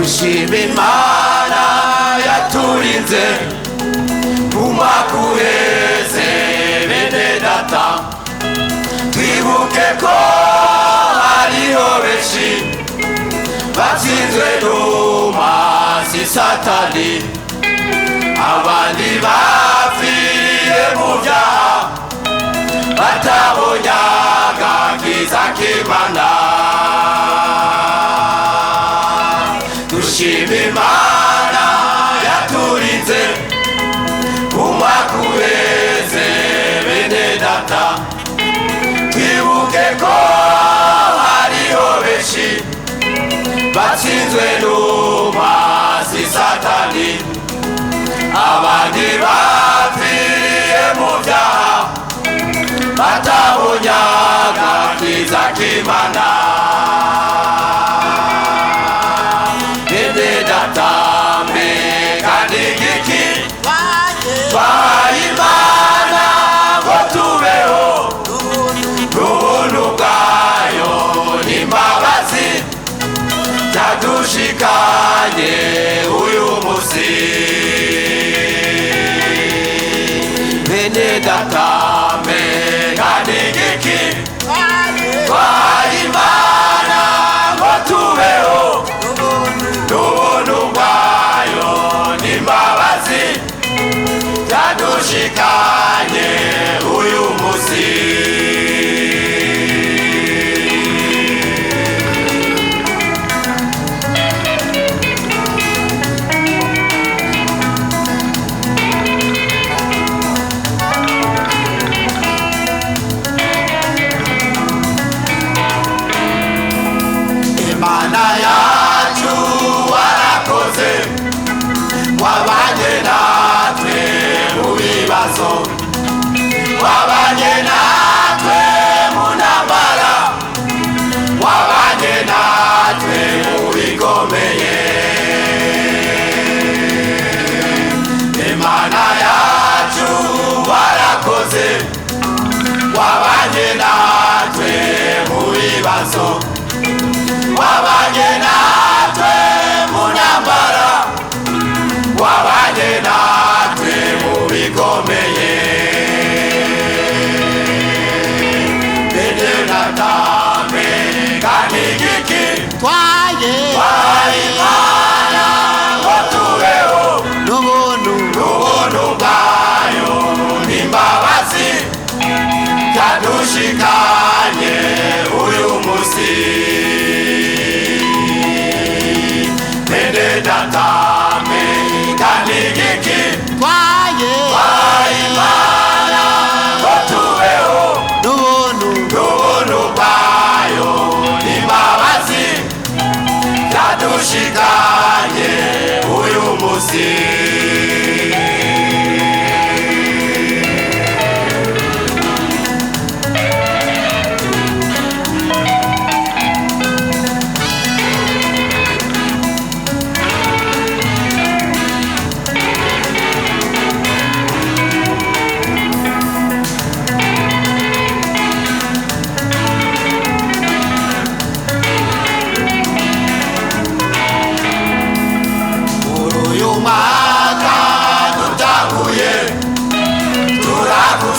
dushime Imana yaturinze umwaka uheze bene data, twibuke ko hariho benshi batsinzwe n'umwanzi Satani, abandi bapfiriye mu byaha batabonye agakiza k'Imana. Dushime Imana yaturinze umwaka uheze bene data, twibuke ko hariho benshi batsinzwe n'umwanzi Satani, abandi bapfiriye mu byaha batabonye agakiza k'Imana. Bene data, mbega ni igiki twahaye Imana ngo tubeho, n'ubuntu bwayo n'imbabazi byadushikanye uyu munsi. Bene data, mbega ni igiki twahaye Imana ngo tubeho, n'ubuntu bwayo n'imbabazi byadushikanye uyu munsi. Imana yacu warakoze, wabanye natwe mu bibazo, wabanye natwe mu ntambara, wabanye natwe mu bikomeye. Imana yacu warakoze, wabanye natwe mu bibazo, wabanye natwe mu ntambara, wabanye natwe mu bikomeye. Bene data, mbega ni igiki twahaye Imana ngo tubeho, n'ubuntu bwayo n'imbabazi byadushikanye uyu munsi. Bene data, mbega ni igiki twahaye Imana ngo tubeho, n'ubuntu bwayo n'imbabazi byadushikanye uyu munsi.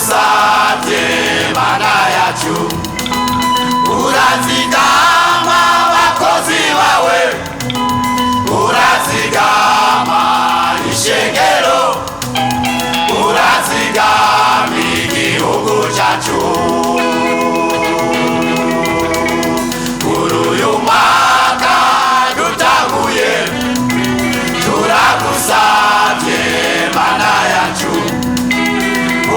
Turakusavye Mana yacu, urazigama abakozi bawe, urazigama ishengero, urazigama igihugu cacu. Kuri uyu mwaka dutanguye, turakusavye Mana yacu,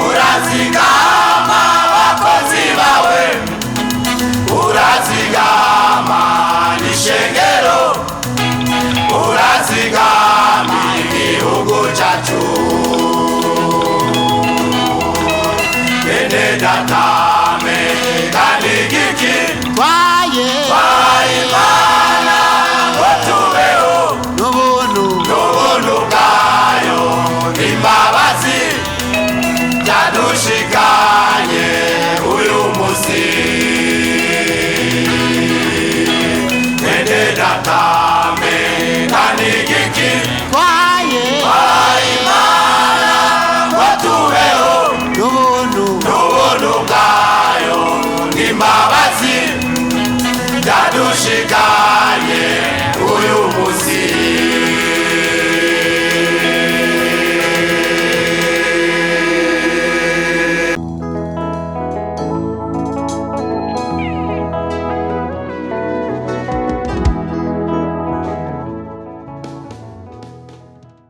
urazigama abakozi bawe, urazigama n'ishengero, urazigama igihugu cacu. Bene data,